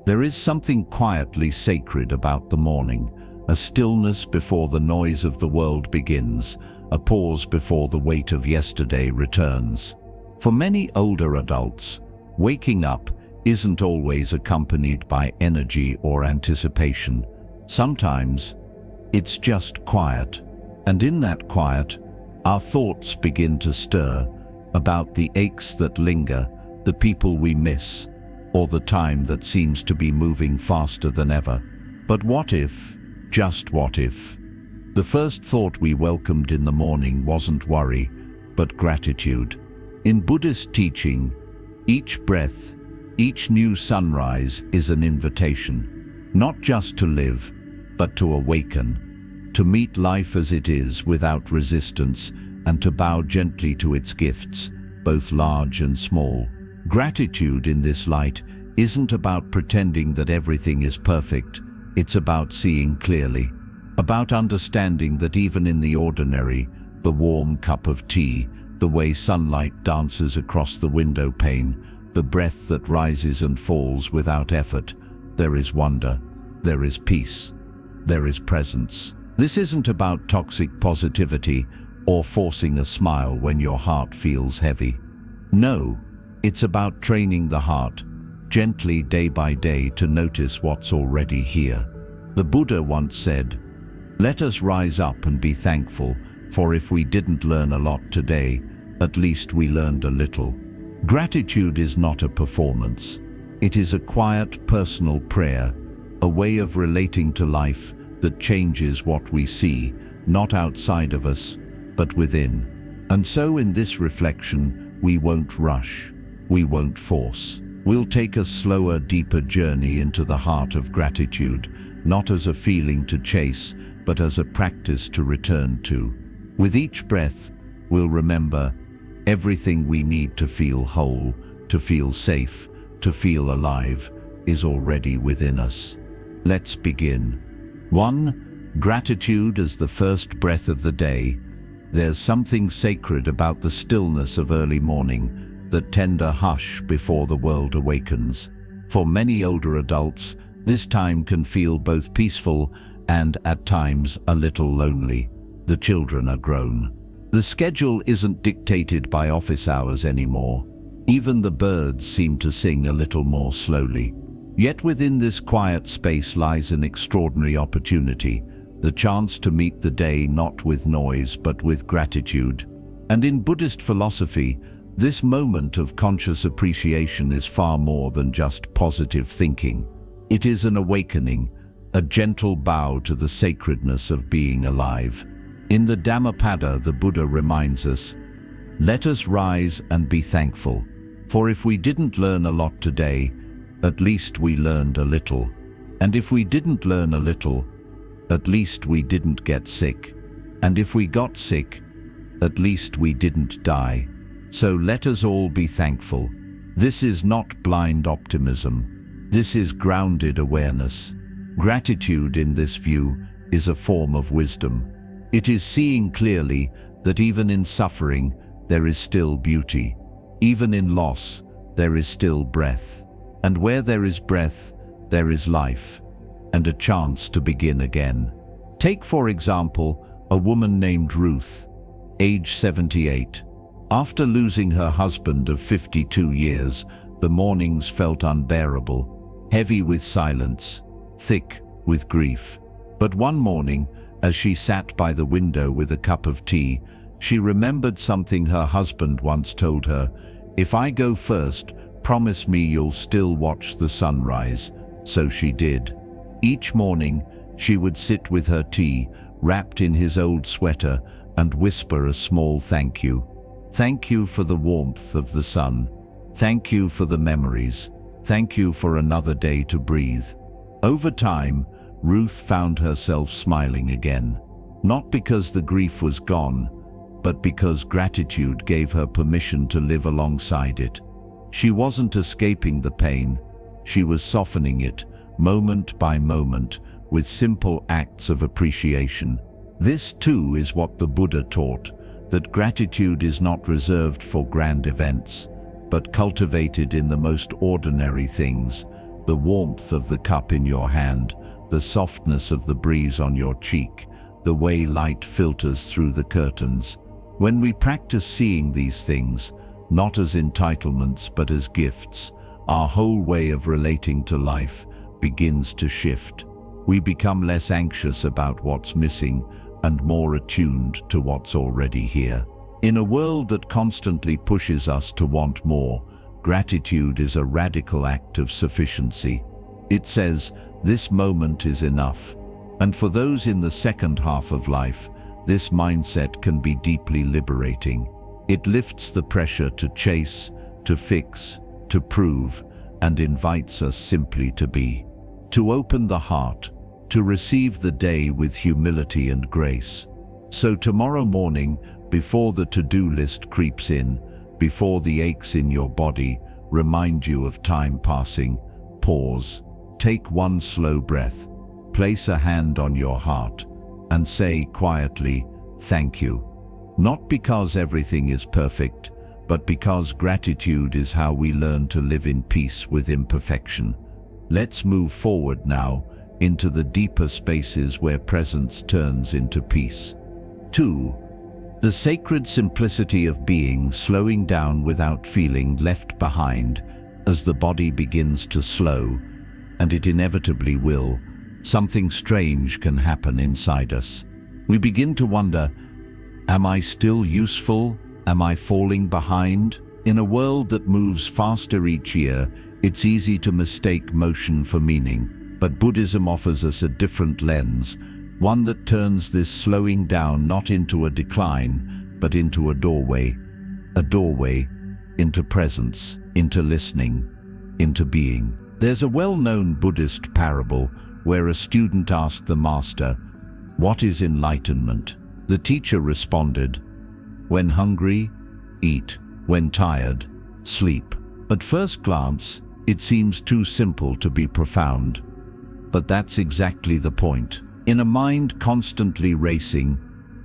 There is something quietly sacred about the morning, a stillness before the noise of the world begins, a pause before the weight of yesterday returns. For many older adults, waking up isn't always accompanied by energy or anticipation. Sometimes it's just quiet, and in that quiet, our thoughts begin to stir about the aches that linger, the people we miss, or the time that seems to be moving faster than ever. But what if, just what if, the first thought we welcomed in the morning wasn't worry, but gratitude? In Buddhist teaching, each breath, each new sunrise is an invitation, not just to live, but to awaken, to meet life as it is without resistance, and to bow gently to its gifts, both large and small. Gratitude in this light isn't about pretending that everything is perfect. It's about seeing clearly, about understanding that even in the ordinary, the warm cup of tea, the way sunlight dances across the window pane, the breath that rises and falls without effort, there is wonder, there is peace, there is presence. This isn't about toxic positivity or forcing a smile when your heart feels heavy. No, it's about training the heart, gently day by day, to notice what's already here. The Buddha once said, "Let us rise up and be thankful, for if we didn't learn a lot today, at least we learned a little." Gratitude is not a performance. It is a quiet, personal prayer, a way of relating to life that changes what we see, not outside of us, but within. And so in this reflection, we won't rush, we won't force. We'll take a slower, deeper journey into the heart of gratitude, not as a feeling to chase, but as a practice to return to. With each breath, we'll remember everything we need to feel whole, to feel safe, to feel alive, is already within us. Let's begin. 1. Gratitude as the first breath of the day. There's something sacred about the stillness of early morning, that tender hush before the world awakens. For many older adults, this time can feel both peaceful and, at times, a little lonely. The children are grown. The schedule isn't dictated by office hours anymore. Even the birds seem to sing a little more slowly. Yet within this quiet space lies an extraordinary opportunity, the chance to meet the day not with noise but with gratitude. And in Buddhist philosophy, this moment of conscious appreciation is far more than just positive thinking. It is an awakening, a gentle bow to the sacredness of being alive. In the Dhammapada, the Buddha reminds us, "Let us rise and be thankful, for if we didn't learn a lot today, at least we learned a little. And if we didn't learn a little, at least we didn't get sick. And if we got sick, at least we didn't die. So let us all be thankful." This is not blind optimism. This is grounded awareness. Gratitude in this view is a form of wisdom. It is seeing clearly that even in suffering, there is still beauty. Even in loss, there is still breath. And where there is breath, there is life, and a chance to begin again. Take, for example, a woman named Ruth, age 78. After losing her husband of 52 years, the mornings felt unbearable, heavy with silence, thick with grief. But one morning, as she sat by the window with a cup of tea, she remembered something her husband once told her: "If I go first, promise me you'll still watch the sunrise." So she did. Each morning, she would sit with her tea, wrapped in his old sweater, and whisper a small thank you. Thank you for the warmth of the sun. Thank you for the memories. Thank you for another day to breathe. Over time, Ruth found herself smiling again, not because the grief was gone, but because gratitude gave her permission to live alongside it. She wasn't escaping the pain, she was softening it, moment by moment, with simple acts of appreciation. This too is what the Buddha taught, that gratitude is not reserved for grand events, but cultivated in the most ordinary things, The warmth of the cup in your hand, the softness of the breeze on your cheek, the way light filters through the curtains. When we practice seeing these things, not as entitlements but as gifts, our whole way of relating to life begins to shift. We become less anxious about what's missing and more attuned to what's already here. In a world that constantly pushes us to want more, gratitude is a radical act of sufficiency. It says, "This moment is enough." And for those in the second half of life, this mindset can be deeply liberating. It lifts the pressure to chase, to fix, to prove, and invites us simply to be. To open the heart, to receive the day with humility and grace. So tomorrow morning, before the to-do list creeps in, before the aches in your body remind you of time passing, pause, take one slow breath, place a hand on your heart, and say quietly, "Thank you." Not because everything is perfect, but because gratitude is how we learn to live in peace with imperfection. Let's move forward now into the deeper spaces where presence turns into peace. 2. The sacred simplicity of being, slowing down without feeling left behind. As the body begins to slow, and it inevitably will, something strange can happen inside us. We begin to wonder, am I still useful? Am I falling behind? In a world that moves faster each year, it's easy to mistake motion for meaning. But Buddhism offers us a different lens, one that turns this slowing down not into a decline, but into a doorway into presence, into listening, into being. There's a well-known Buddhist parable where a student asked the master, "What is enlightenment?" The teacher responded, "When hungry, eat. When tired, sleep." At first glance, it seems too simple to be profound. But that's exactly the point. In a mind constantly racing,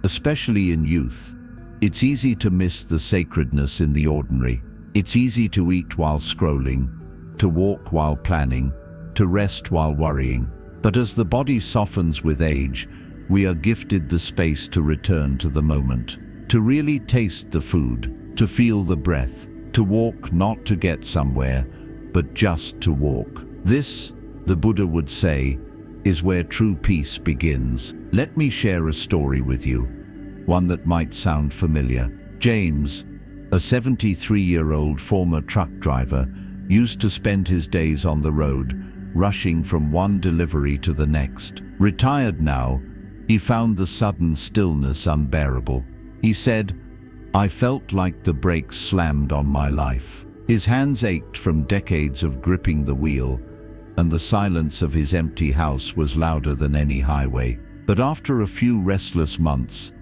especially in youth, it's easy to miss the sacredness in the ordinary. It's easy to eat while scrolling, to walk while planning, to rest while worrying. But as the body softens with age, we are gifted the space to return to the moment, to really taste the food, to feel the breath, to walk not to get somewhere, but just to walk. This, the Buddha would say, is where true peace begins. Let me share a story with you, one that might sound familiar. James, a 73-year-old former truck driver, used to spend his days on the road, rushing from one delivery to the next. Retired now, he found the sudden stillness unbearable. He said, "I felt like the brakes slammed on my life." His hands ached from decades of gripping the wheel, and the silence of his empty house was louder than any highway. But after a few restless months,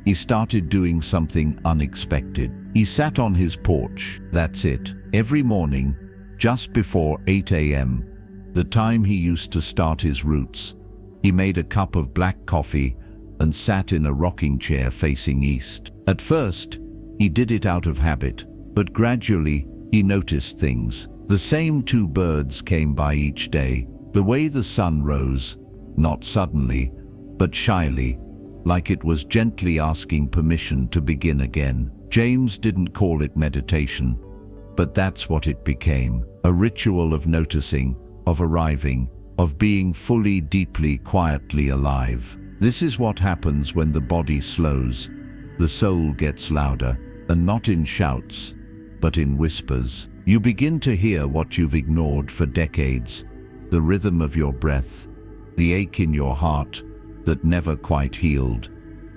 he started doing something unexpected. He sat on his porch, that's it, every morning, just before 8 a.m., the time he used to start his routes. He made a cup of black coffee and sat in a rocking chair facing east. At first, he did it out of habit, but gradually he noticed things. The same two birds came by each day, the way the sun rose, not suddenly, but shyly, like it was gently asking permission to begin again. James didn't call it meditation, but that's what it became, a ritual of noticing, of arriving, of being fully, deeply, quietly alive. This is what happens when the body slows. The soul gets louder, and not in shouts, but in whispers. You begin to hear what you've ignored for decades, the rhythm of your breath, the ache in your heart that never quite healed,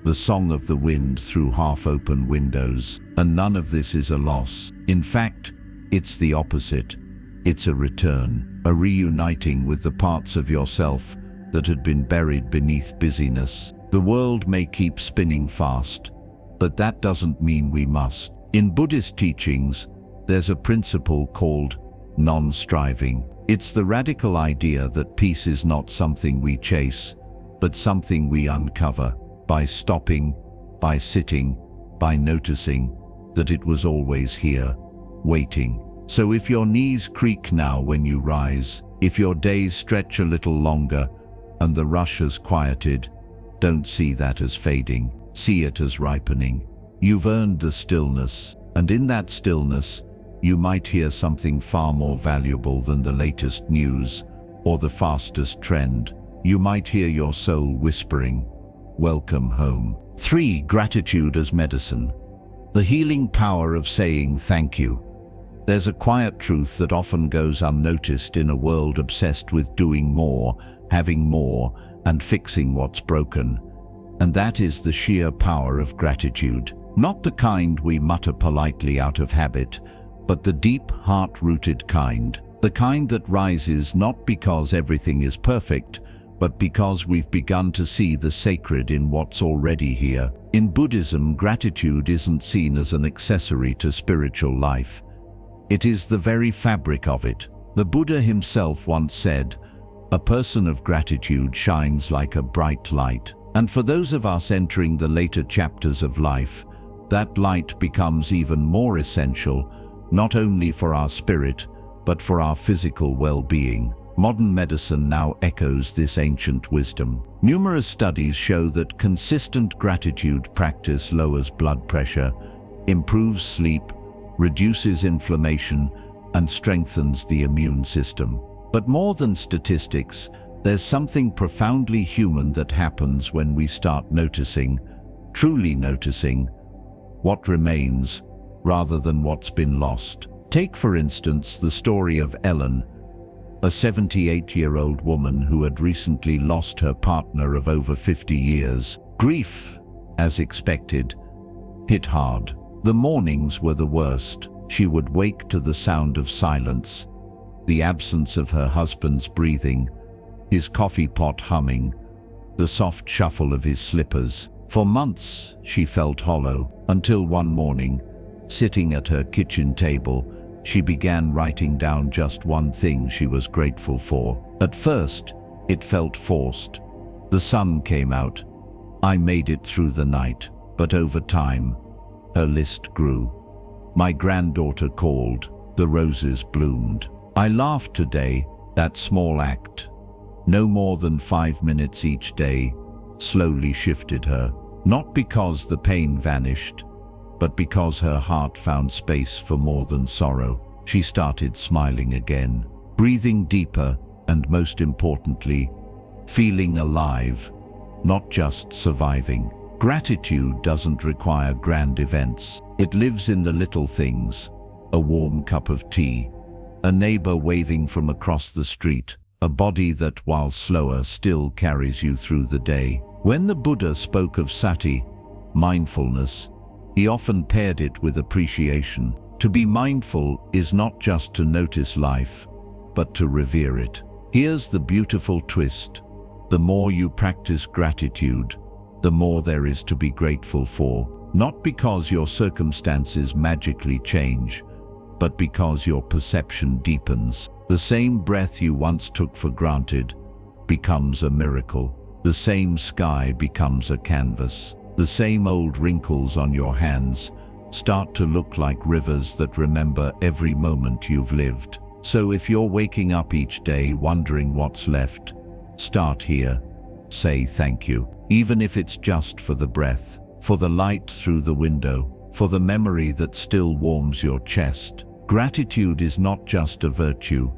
the song of the wind through half-open windows. And none of this is a loss. In fact, it's the opposite. It's a return, a reuniting with the parts of yourself that had been buried beneath busyness. The world may keep spinning fast, but that doesn't mean we must. In Buddhist teachings, there's a principle called non-striving. It's the radical idea that peace is not something we chase, but something we uncover by stopping, by sitting, by noticing that it was always here, waiting. So if your knees creak now when you rise, If your days stretch a little longer and the rush has quieted, don't see that as fading. See it as ripening. You've earned the stillness, and in that stillness, you might hear something far more valuable than the latest news or the fastest trend. You might hear your soul whispering, "Welcome home." 3. Gratitude as medicine. The healing power of saying thank you. There's a quiet truth that often goes unnoticed in a world obsessed with doing more, having more, and fixing what's broken. And that is the sheer power of gratitude. Not the kind we mutter politely out of habit, but the deep, heart-rooted kind. The kind that rises not because everything is perfect, but because we've begun to see the sacred in what's already here. In Buddhism, gratitude isn't seen as an accessory to spiritual life. It is the very fabric of it. The Buddha himself once said, "A person of gratitude shines like a bright light." And for those of us entering the later chapters of life, that light becomes even more essential, not only for our spirit, but for our physical well-being. Modern medicine now echoes this ancient wisdom. Numerous studies show that consistent gratitude practice lowers blood pressure, improves sleep, reduces inflammation, and strengthens the immune system. But more than statistics, there's something profoundly human that happens when we start noticing, truly noticing, what remains rather than what's been lost. Take, for instance, the story of Ellen, a 78-year-old woman who had recently lost her partner of over 50 years. Grief, as expected, hit hard. The mornings were the worst. She would wake to the sound of silence, the absence of her husband's breathing, his coffee pot humming, the soft shuffle of his slippers. For months, she felt hollow, until one morning, sitting at her kitchen table, she began writing down just one thing she was grateful for. At first, it felt forced. The sun came out. I made it through the night. But over time, her list grew. My granddaughter called. The roses bloomed. I laughed today. That small act, no more than 5 minutes each day, slowly shifted her. Not because the pain vanished, but because her heart found space for more than sorrow. She started smiling again, breathing deeper, and most importantly, feeling alive, not just surviving. Gratitude doesn't require grand events. It lives in the little things: a warm cup of tea, a neighbor waving from across the street, a body that, while slower, still carries you through the day. When the Buddha spoke of sati, mindfulness, he often paired it with appreciation. To be mindful is not just to notice life, but to revere it. Here's the beautiful twist. The more you practice gratitude, the more there is to be grateful for. Not because your circumstances magically change, but because your perception deepens. The same breath you once took for granted becomes a miracle. The same sky becomes a canvas. The same old wrinkles on your hands start to look like rivers that remember every moment you've lived. So if you're waking up each day wondering what's left, start here. Say thank you, even if it's just for the breath, for the light through the window, for the memory that still warms your chest. Gratitude is not just a virtue,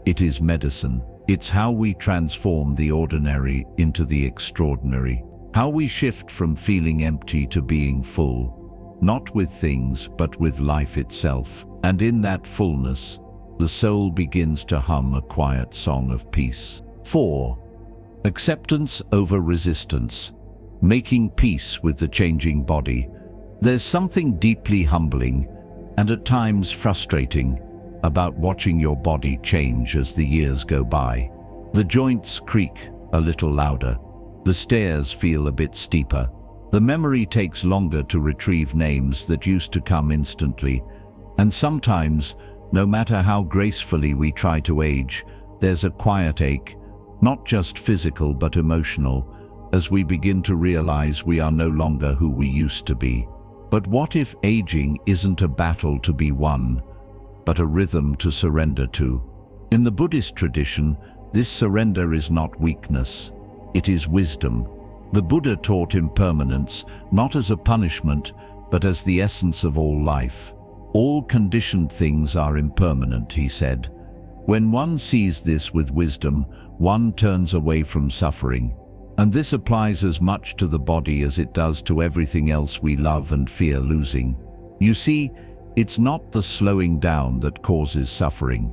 it is medicine. It's how we transform the ordinary into the extraordinary. How we shift from feeling empty to being full, not with things, but with life itself. And in that fullness, the soul begins to hum a quiet song of peace. 4. Acceptance over resistance. Making peace with the changing body. There's something deeply humbling, and at times frustrating, about watching your body change as the years go by. The joints creak a little louder. The stairs feel a bit steeper. The memory takes longer to retrieve names that used to come instantly. And sometimes, no matter how gracefully we try to age, there's a quiet ache, not just physical but emotional, as we begin to realize we are no longer who we used to be. But what if aging isn't a battle to be won, but a rhythm to surrender to? In the Buddhist tradition, this surrender is not weakness, it is wisdom. The Buddha taught impermanence not as a punishment, but as the essence of all life. All conditioned things are impermanent, he said. When one sees this with wisdom, one turns away from suffering. And this applies as much to the body as it does to everything else we love and fear losing. You see, it's not the slowing down that causes suffering.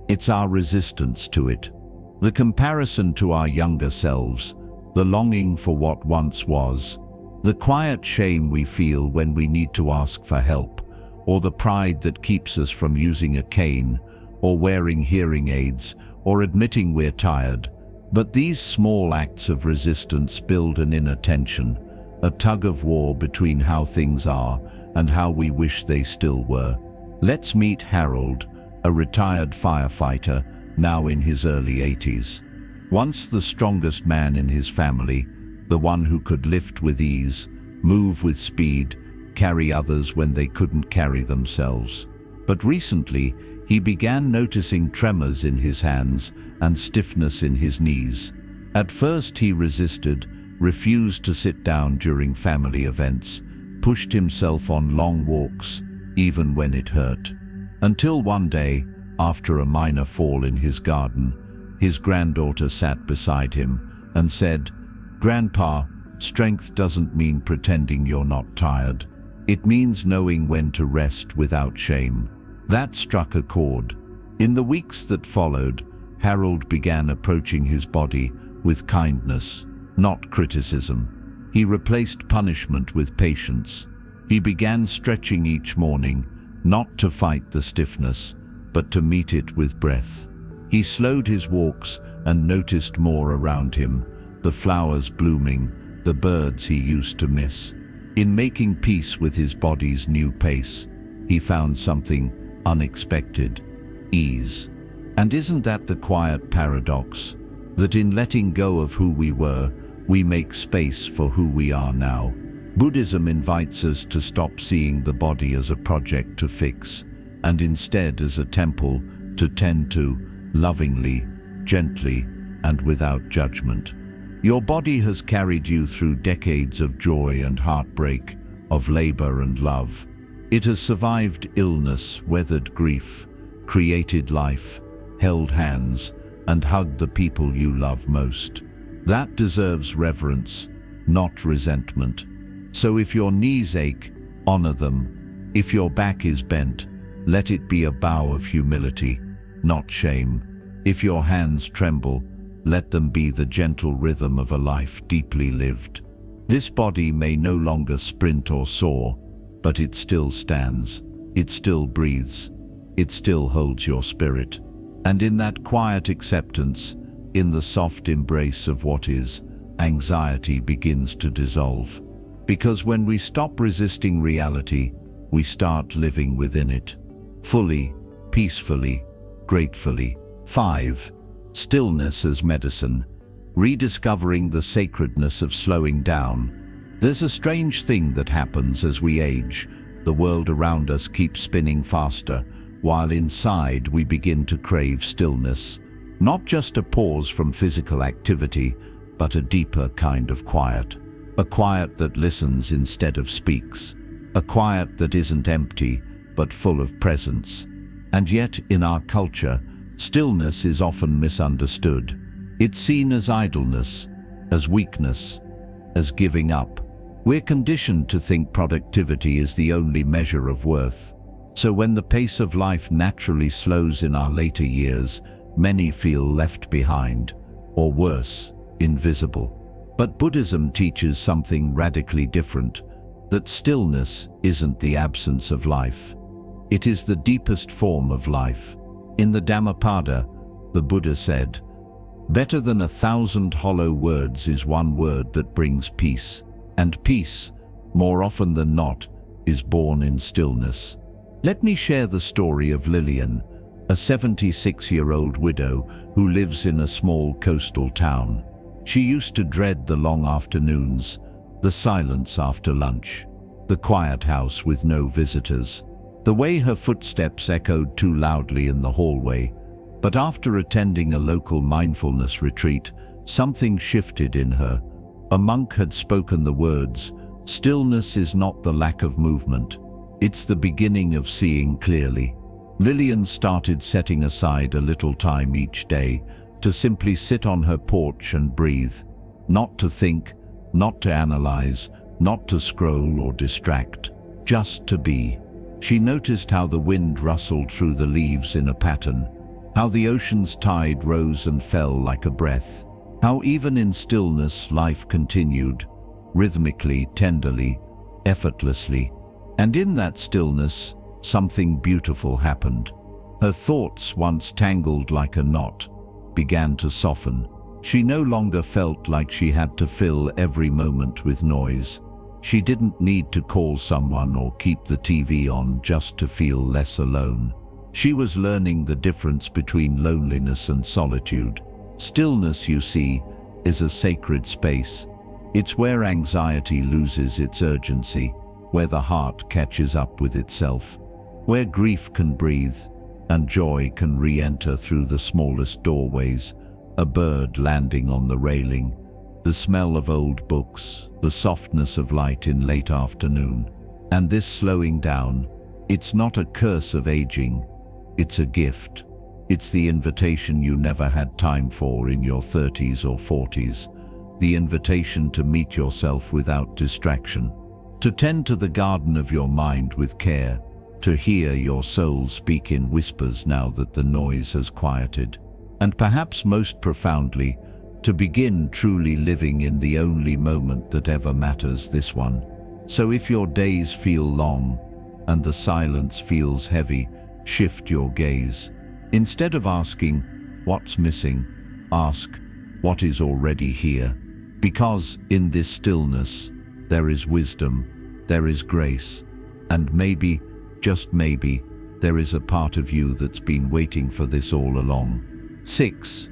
It's our resistance to it. The comparison to our younger selves, the longing for what once was, the quiet shame we feel when we need to ask for help, or the pride that keeps us from using a cane, or wearing hearing aids, or admitting we're tired. But these small acts of resistance build an inner tension, a tug of war between how things are and how we wish they still were. Let's meet Harold, a retired firefighter, now in his early 80s. Once the strongest man in his family, the one who could lift with ease, move with speed, carry others when they couldn't carry themselves. But recently, he began noticing tremors in his hands and stiffness in his knees. At first he resisted, refused to sit down during family events, pushed himself on long walks, even when it hurt. Until one day, after a minor fall in his garden, his granddaughter sat beside him and said, "Grandpa, strength doesn't mean pretending you're not tired. It means knowing when to rest without shame." That struck a chord. In the weeks that followed, Harold began approaching his body with kindness, not criticism. He replaced punishment with patience. He began stretching each morning, not to fight the stiffness, but to meet it with breath. He slowed his walks and noticed more around him, the flowers blooming, the birds he used to miss. In making peace with his body's new pace, he found something unexpected: ease. And isn't that the quiet paradox? That in letting go of who we were, we make space for who we are now. Buddhism invites us to stop seeing the body as a project to fix, and instead as a temple to tend to, lovingly, gently, and without judgment. Your body has carried you through decades of joy and heartbreak, of labor and love. It has survived illness, weathered grief, created life, held hands, and hugged the people you love most. That deserves reverence, not resentment. So if your knees ache, honor them. If your back is bent, let it be a bow of humility, not shame. If your hands tremble, let them be the gentle rhythm of a life deeply lived. This body may no longer sprint or soar, but it still stands, it still breathes, it still holds your spirit. And in that quiet acceptance, in the soft embrace of what is, anxiety begins to dissolve. Because when we stop resisting reality, we start living within it, fully, peacefully, gratefully. 5. Stillness as medicine. Rediscovering the sacredness of slowing down. There's a strange thing that happens as we age. The world around us keeps spinning faster, while inside we begin to crave stillness. Not just a pause from physical activity, but a deeper kind of quiet. A quiet that listens instead of speaks. A quiet that isn't empty, but full of presence. And yet, in our culture, stillness is often misunderstood. It's seen as idleness, as weakness, as giving up. We're conditioned to think productivity is the only measure of worth. So when the pace of life naturally slows in our later years, many feel left behind, or worse, invisible. But Buddhism teaches something radically different, that stillness isn't the absence of life. It is the deepest form of life. In the Dhammapada, the Buddha said, "Better than 1,000 hollow words is one word that brings peace. And peace, more often than not, is born in stillness." Let me share the story of Lillian, a 76-year-old widow who lives in a small coastal town. She used to dread the long afternoons, the silence after lunch, the quiet house with no visitors, the way her footsteps echoed too loudly in the hallway. But after attending a local mindfulness retreat, something shifted in her. A monk had spoken the words, "Stillness is not the lack of movement. It's the beginning of seeing clearly." Lillian started setting aside a little time each day to simply sit on her porch and breathe. Not to think, not to analyze, not to scroll or distract, just to be. She noticed how the wind rustled through the leaves in a pattern, how the ocean's tide rose and fell like a breath, how even in stillness life continued, rhythmically, tenderly, effortlessly. And in that stillness, something beautiful happened. Her thoughts, once tangled like a knot, began to soften. She no longer felt like she had to fill every moment with noise. She didn't need to call someone or keep the TV on just to feel less alone. She was learning the difference between loneliness and solitude. Stillness, you see, is a sacred space. It's where anxiety loses its urgency, where the heart catches up with itself, where grief can breathe and joy can re-enter through the smallest doorways. A bird landing on the railing, the smell of old books, the softness of light in late afternoon. And this slowing down, it's not a curse of aging, it's a gift. It's the invitation you never had time for in your 30s or 40s, the invitation to meet yourself without distraction, to tend to the garden of your mind with care, to hear your soul speak in whispers now that the noise has quieted. And perhaps most profoundly, to begin truly living in the only moment that ever matters, this one. So if your days feel long and the silence feels heavy, shift your gaze. Instead of asking, "What's missing?" ask, "What is already here?" Because in this stillness, there is wisdom, there is grace, and maybe, just maybe, there is a part of you that's been waiting for this all along. 6.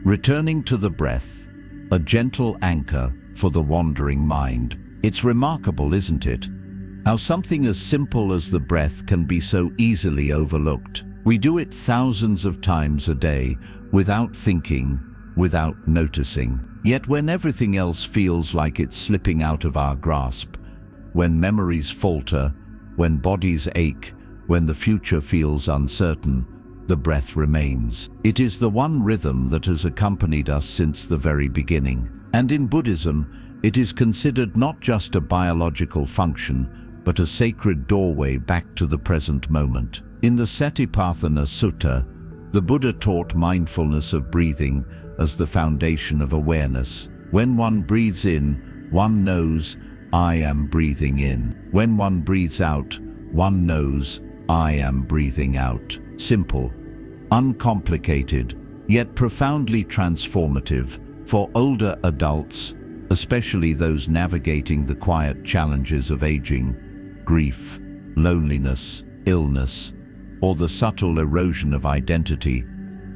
Returning to the breath, a gentle anchor for the wandering mind. It's remarkable, isn't it? How something as simple as the breath can be so easily overlooked. We do it thousands of times a day, without thinking, without noticing. Yet when everything else feels like it's slipping out of our grasp, when memories falter, when bodies ache, when the future feels uncertain, the breath remains. It is the one rhythm that has accompanied us since the very beginning. And in Buddhism, it is considered not just a biological function, but a sacred doorway back to the present moment. In the Satipatthana Sutta, the Buddha taught mindfulness of breathing as the foundation of awareness. When one breathes in, one knows, "I am breathing in." When one breathes out, one knows, "I am breathing out." Simple, uncomplicated, yet profoundly transformative for older adults, especially those navigating the quiet challenges of aging, grief, loneliness, illness, or the subtle erosion of identity.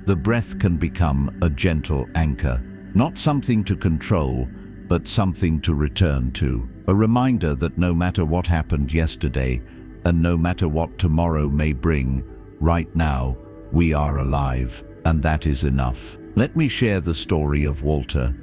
The breath can become a gentle anchor, not something to control, but something to return to. A reminder that no matter what happened yesterday, and no matter what tomorrow may bring, right now, we are alive, and that is enough. Let me share the story of Walter,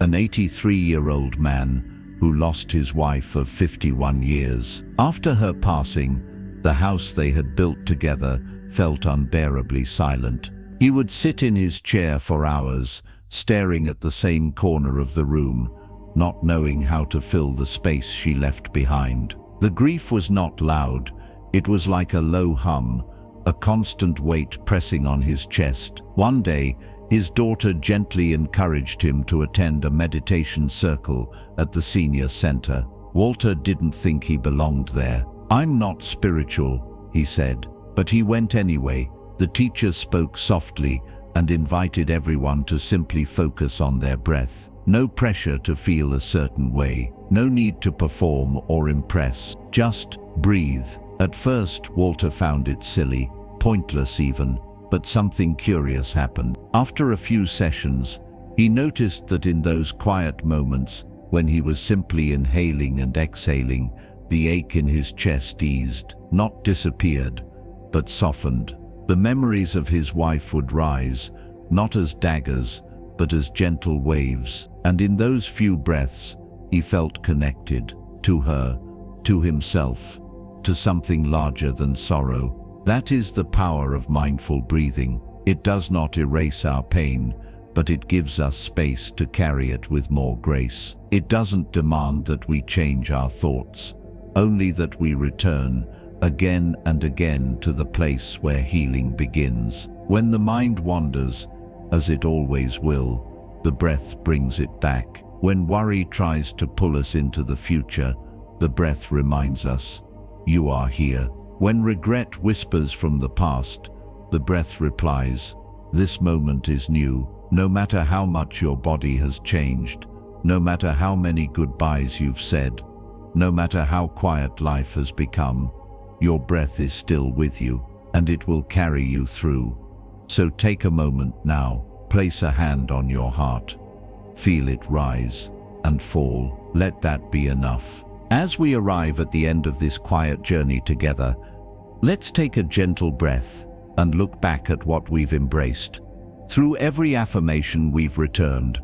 an 83-year-old man who lost his wife of 51 years. After her passing, the house they had built together felt unbearably silent. He would sit in his chair for hours, staring at the same corner of the room, not knowing how to fill the space she left behind. The grief was not loud, it was like a low hum, a constant weight pressing on his chest. One day, his daughter gently encouraged him to attend a meditation circle at the senior center. Walter didn't think he belonged there. "I'm not spiritual," he said, but he went anyway. The teacher spoke softly and invited everyone to simply focus on their breath. No pressure to feel a certain way, no need to perform or impress, just breathe. At first, Walter found it silly, pointless even, but something curious happened. After a few sessions, he noticed that in those quiet moments, when he was simply inhaling and exhaling, the ache in his chest eased, not disappeared, but softened. The memories of his wife would rise, not as daggers, but as gentle waves. And in those few breaths, he felt connected to her, to himself, to something larger than sorrow. That is the power of mindful breathing. It does not erase our pain, but it gives us space to carry it with more grace. It doesn't demand that we change our thoughts, only that we return again and again to the place where healing begins. When the mind wanders, as it always will, the breath brings it back. When worry tries to pull us into the future, the breath reminds us, "You are here." When regret whispers from the past, the breath replies, "This moment is new." No matter how much your body has changed, no matter how many goodbyes you've said, no matter how quiet life has become, your breath is still with you, and it will carry you through. So take a moment now, place a hand on your heart, feel it rise and fall. Let that be enough. As we arrive at the end of this quiet journey together, let's take a gentle breath and look back at what we've embraced. Through every affirmation we've returned,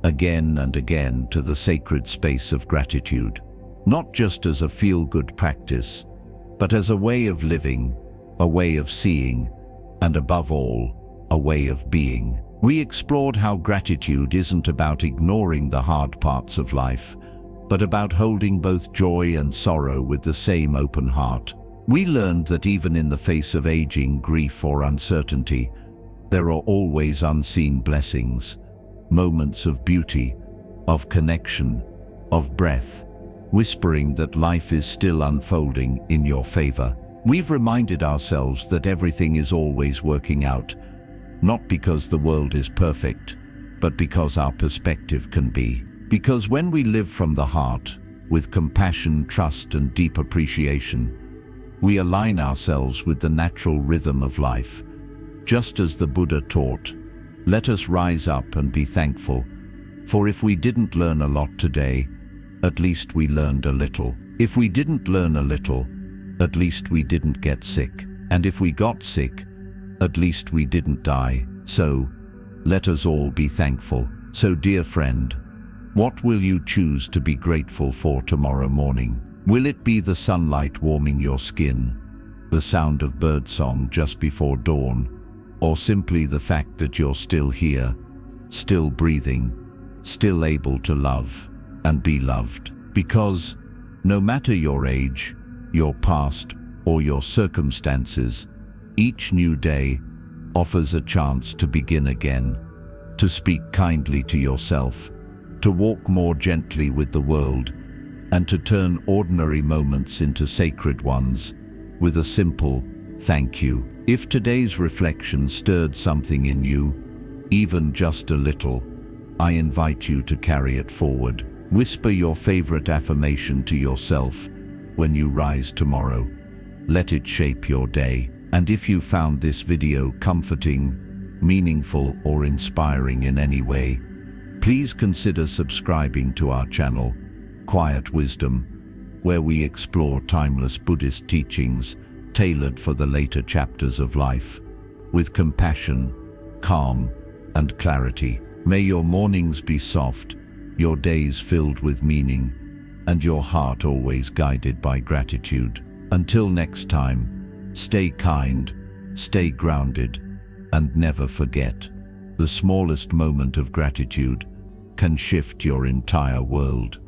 again and again, to the sacred space of gratitude, not just as a feel-good practice, but as a way of living, a way of seeing, and above all, a way of being. We explored how gratitude isn't about ignoring the hard parts of life, but about holding both joy and sorrow with the same open heart. We learned that even in the face of aging, grief, or uncertainty, there are always unseen blessings, moments of beauty, of connection, of breath, whispering that life is still unfolding in your favor. We've reminded ourselves that everything is always working out, not because the world is perfect, but because our perspective can be. Because when we live from the heart, with compassion, trust, and deep appreciation, we align ourselves with the natural rhythm of life. Just as the Buddha taught, let us rise up and be thankful, for if we didn't learn a lot today, at least we learned a little. If we didn't learn a little, at least we didn't get sick. And if we got sick, at least we didn't die. So, let us all be thankful. So, dear friend, what will you choose to be grateful for tomorrow morning? Will it be the sunlight warming your skin, the sound of birdsong just before dawn, or simply the fact that you're still here, still breathing, still able to love and be loved? Because no matter your age, your past, or your circumstances, each new day offers a chance to begin again, to speak kindly to yourself, to walk more gently with the world, and to turn ordinary moments into sacred ones with a simple thank you. If today's reflection stirred something in you, even just a little, I invite you to carry it forward. Whisper your favorite affirmation to yourself when you rise tomorrow. Let it shape your day. And if you found this video comforting, meaningful, or inspiring in any way, please consider subscribing to our channel, Quiet Wisdom, where we explore timeless Buddhist teachings tailored for the later chapters of life, with compassion, calm, and clarity. May your mornings be soft, your days filled with meaning, and your heart always guided by gratitude. Until next time, stay kind, stay grounded, and never forget, the smallest moment of gratitude can shift your entire world.